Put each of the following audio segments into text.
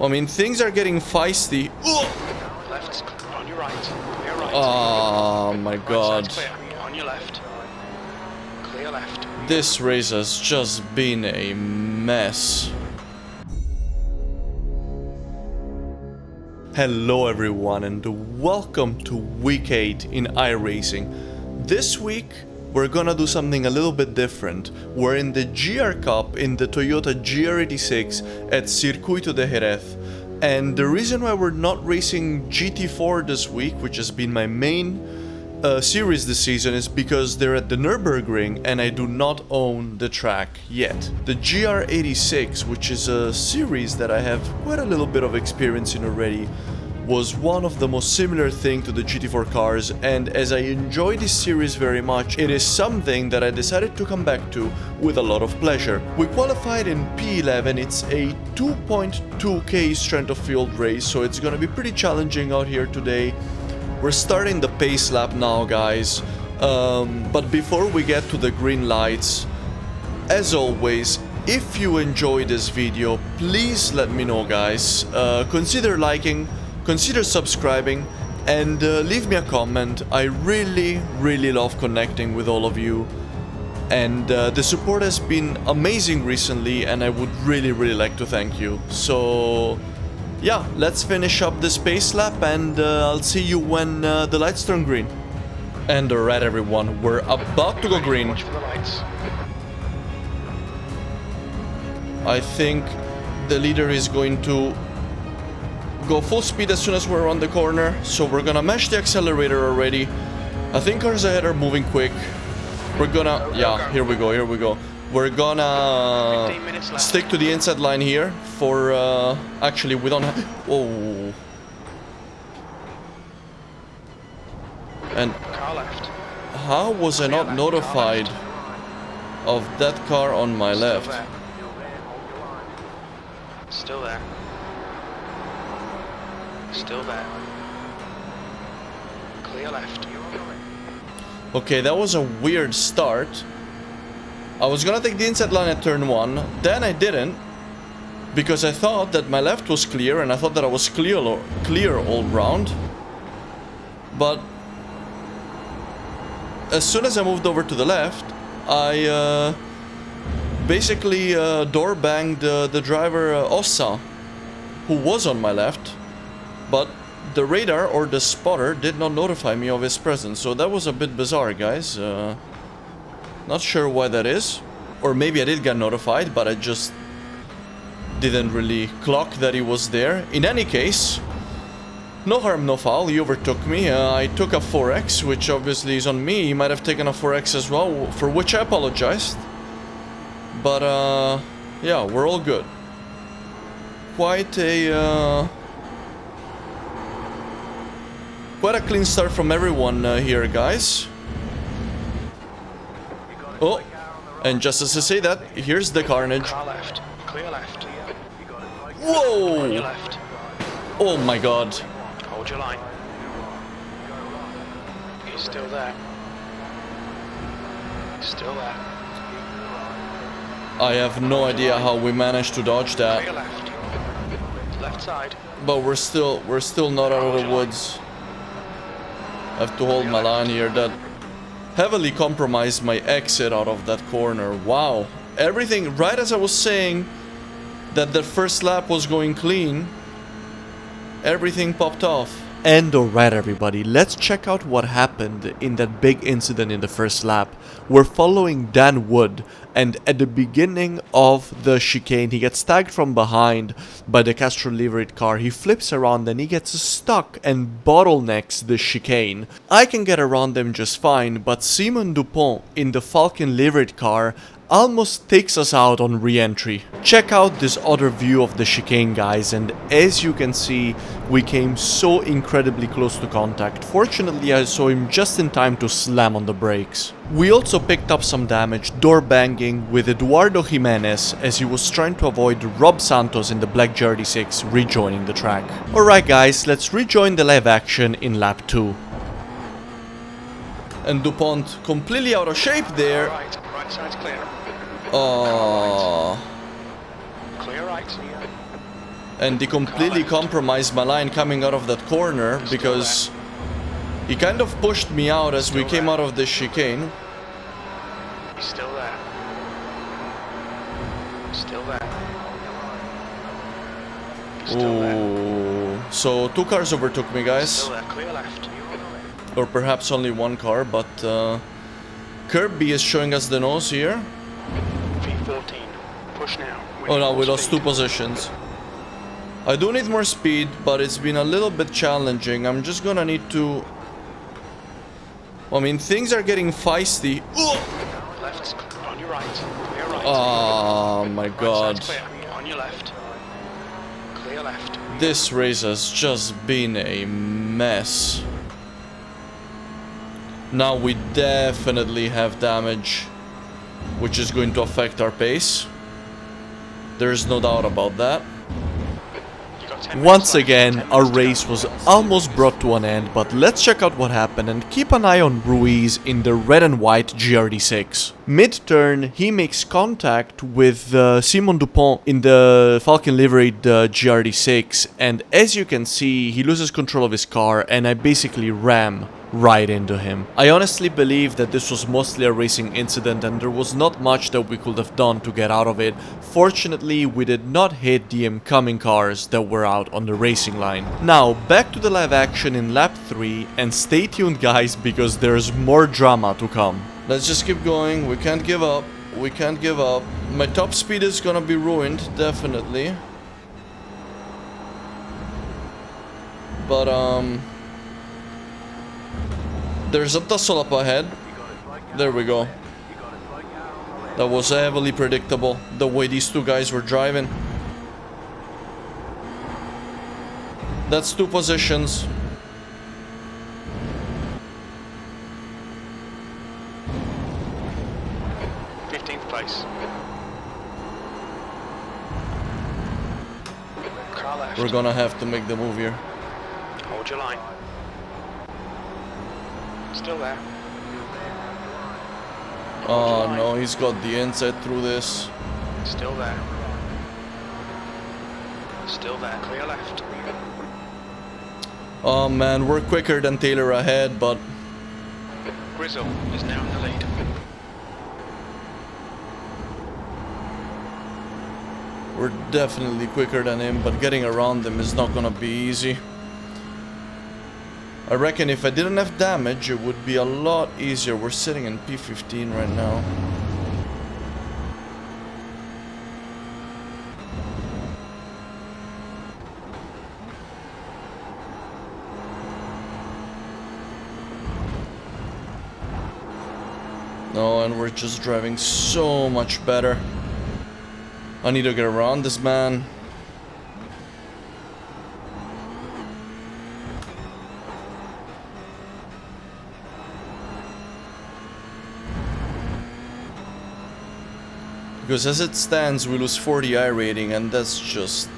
I mean, things are getting feisty. Left, on your right, clear right. Oh my god. Right side's clear, on your left. Clear left. This race has just been a mess. Hello everyone and welcome to week 8 in iRacing. This week we're gonna do something a little bit different. We're in the GR Cup in the Toyota GR86 at Circuito de Jerez. And the reason why we're not racing GT4 this week, which has been my main series this season, is because they're at the Nürburgring and I do not own the track yet. The GR86, which is a series that I have quite a little bit of experience in already, was one of the most similar thing to the GT4 cars, and as I enjoy this series very much, it is something that I decided to come back to with a lot of pleasure. We qualified in P11, it's a 2.2k strength of field race, so it's gonna be pretty challenging out here today. We're starting the pace lap now, guys, but before we get to the green lights, as always, if you enjoy this video, please let me know, guys. Consider liking, consider subscribing, and leave me a comment. I really love connecting with all of you, and the support has been amazing recently, and I would really like to thank you. So yeah, let's finish up this pace lap, and I'll see you when the lights turn green. And alright everyone, we're about to go green. Watch for the lights. I think the leader is going to go full speed as soon as we're on the corner, so we're gonna mash the accelerator already. I think cars ahead are moving quick. We're gonna, yeah, here we go. We're gonna stick to the inside line here for, actually we don't have, whoa. And Car left. how was I not notified of that car on my left? Still there. Still there. Clear left. Okay, that was a weird start. I was gonna take the inside line at turn 1, then I didn't, because I thought that my left was clear and I thought that I was clear all round. But as soon as I moved over to the left, I basically door banged the driver Ossa, who was on my left, but the radar or the spotter did not notify me of his presence, so that was a bit bizarre, guys. Not sure why that is, or maybe I did get notified, but I just didn't really clock that he was there. In any case, no harm, no foul. He overtook me. I took a 4X, which obviously is on me. He might have taken a 4X as well, for which I apologized. But yeah, we're all good. Quite a clean start from everyone here, guys. Oh, and just as I say that, here's the carnage. Car left. Clear left. Whoa! On your left. Oh my god. Hold your line. He's still there. Still there. I have no idea how we managed to dodge Clear that, left. Left side. but we're still not out of the woods. I have to hold my line here. That heavily compromised my exit out of that corner. Wow. Everything, right as I was saying that the first lap was going clean, everything popped off. And alright everybody, let's check out what happened in that big incident in the first lap. We're following Dan Wood, and at the beginning of the chicane he gets tagged from behind by the Castro liveried car. He flips around and he gets stuck and bottlenecks the chicane. I can get around them just fine, but Simon Dupont in the Falcon liveried car almost takes us out on re-entry. Check out this other view of the chicane, guys, and as you can see, we came so incredibly close to contact. Fortunately, I saw him just in time to slam on the brakes. We also picked up some damage door banging with Eduardo Jimenez as he was trying to avoid Rob Santos in the black GR86 rejoining the track. Alright guys, let's rejoin the live action in lap 2. And Dupont completely out of shape there. Right side's clear. Oh. Clear right. And he completely compromised my line coming out of that corner because he kind of pushed me out as we came out of the chicane. He's still there. Still there. Still there. Ooh. So 2 cars overtook me, guys. Still there. Clear left. Or perhaps only 1 car, but Kirby is showing us the nose here. V14. Push now. Oh no, we lost 2 positions. I do need more speed, but it's been a little bit challenging. I'm just gonna need to... I mean, things are getting feisty. Left. On your right. Clear right. Oh my god. Right side's clear. On your left. Clear left. This race has just been a mess. Now we definitely have damage, which is going to affect our pace. There's no doubt about that. Once again, our race was almost brought to an end, but let's check out what happened and keep an eye on Ruiz in the red and white GRD6. Mid-turn, he makes contact with Simon Dupont in the Falcon liveried GRD6, and as you can see, he loses control of his car and I basically ram right into him. I honestly believe that this was mostly a racing incident and there was not much that we could have done to get out of it. Fortunately, we did not hit the incoming cars that were out on the racing line. Now, back to the live action in lap 3, and stay tuned guys because there's more drama to come. Let's just keep going. We can't give up. We can't give up. My top speed is gonna be ruined, definitely. But, there's a tussle up ahead. There we go. That was heavily predictable, the way these 2 guys were driving. That's 2 positions. Place. Car left. We're gonna have to make the move here. Hold your line. Still there. Oh no, he's got the inside through this. Still there. Still there. Clear left. Oh man, we're quicker than Taylor ahead, but... Grizzle is now in the lead. We're definitely quicker than him, but getting around him is not gonna be easy. I reckon if I didn't have damage, it would be a lot easier. We're sitting in P15 right now. No, and we're just driving so much better. I need to get around this man. Because as it stands, we lose 40 I rating, and that's just...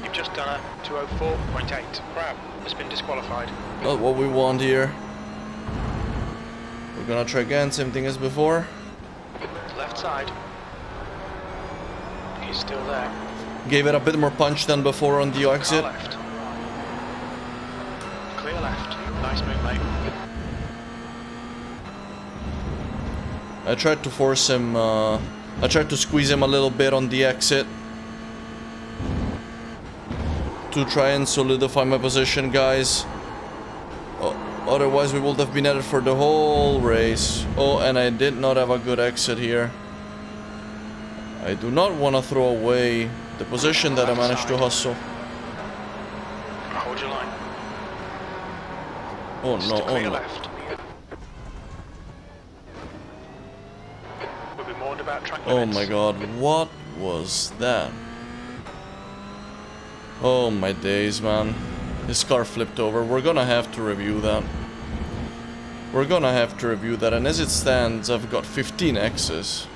You've just done a 204.8. Crab has been disqualified. not what we want here. We're gonna try again, same thing as before. Left side. He's still there. Gave it a bit more punch than before on the Car exit. left. Clear left. Nice move, mate. I tried to force him, I tried to squeeze him a little bit on the exit to try and solidify my position, guys. Otherwise we would have been at it for the whole race. Oh, and I did not have a good exit here. I do not want to throw away the position that I managed to hustle. Hold your line. Oh no, oh Clear no. left. We'll be warned about track Oh limits. my god, what was that? Oh my days, man. His car flipped over. We're gonna have to review that. We're gonna have to review that, and as it stands, I've got 15 X's.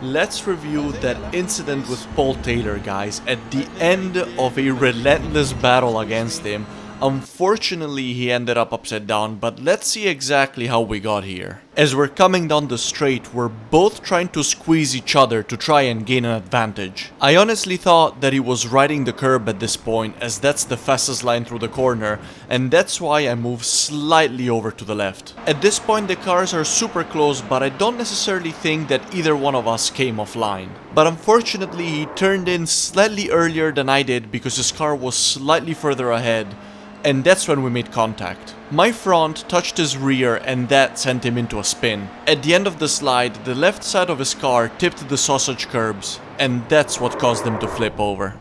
Let's review that incident with Paul Taylor, guys. At the end of a relentless battle against him, Unfortunately, he ended up upside down, but let's see exactly how we got here. As we're coming down the straight, we're both trying to squeeze each other to try and gain an advantage. I honestly thought that he was riding the curb at this point, as that's the fastest line through the corner, and that's why I moved slightly over to the left. At this point the cars are super close, but I don't necessarily think that either one of us came offline. But unfortunately he turned in slightly earlier than I did because his car was slightly further ahead, and that's when we made contact. My front touched his rear and that sent him into a spin. At the end of the slide, the left side of his car tipped the sausage curbs, and that's what caused him to flip over.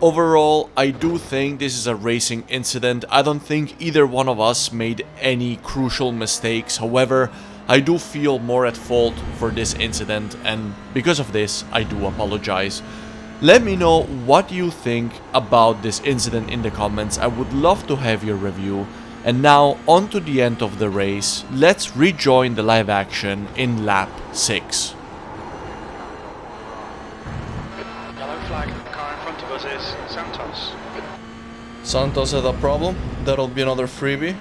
Overall, I do think this is a racing incident. I don't think either one of us made any crucial mistakes. However, I do feel more at fault for this incident, and because of this, I do apologize. Let me know what you think about this incident in the comments. I would love to have your review. And now, on to the end of the race. Let's rejoin the live action in lap 6. Yellow flag. Car in front of us is Santos. Santos had a problem. That'll be another freebie.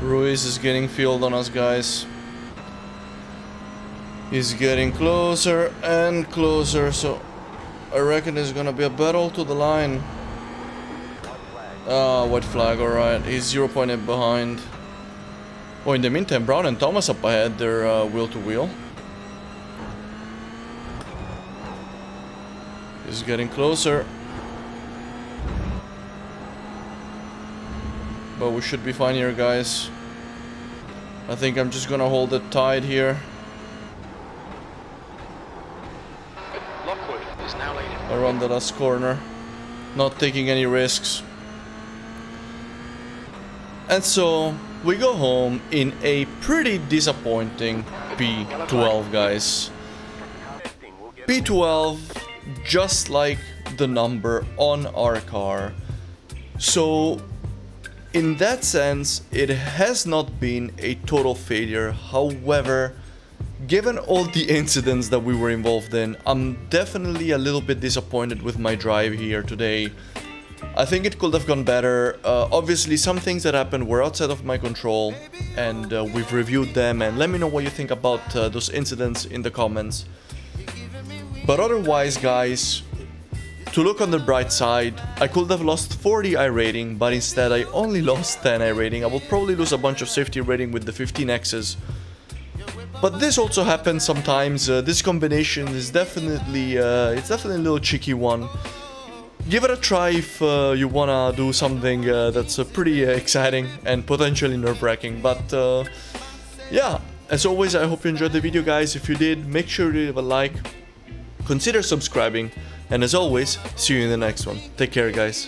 Ruiz is getting fueled on us, guys. He's getting closer and closer, so I reckon there's gonna be a battle to the line. Ah, white flag, alright. He's 0.8 behind. Oh, in the meantime, Brown and Thomas up ahead. They're wheel to wheel. He's getting closer. But we should be fine here, guys. I think I'm just gonna hold it tight here. Around the last corner, not taking any risks. And so we go home in a pretty disappointing P12, guys. P12, just like the number on our car. So in that sense, it has not been a total failure. However, given all the incidents that we were involved in, I'm definitely a little bit disappointed with my drive here today. I think it could have gone better. Obviously, some things that happened were outside of my control, and we've reviewed them, and let me know what you think about those incidents in the comments. But otherwise, guys, to look on the bright side, I could have lost 40 iRating, but instead I only lost 10 iRating. I will probably lose a bunch of safety rating with the 15Xs. But this also happens sometimes. This combination is definitely it's definitely a little tricky one. Give it a try if you wanna do something that's pretty exciting and potentially nerve-wracking. But yeah, as always, I hope you enjoyed the video, guys. If you did, make sure to leave a like, consider subscribing, and as always, see you in the next one. Take care, guys.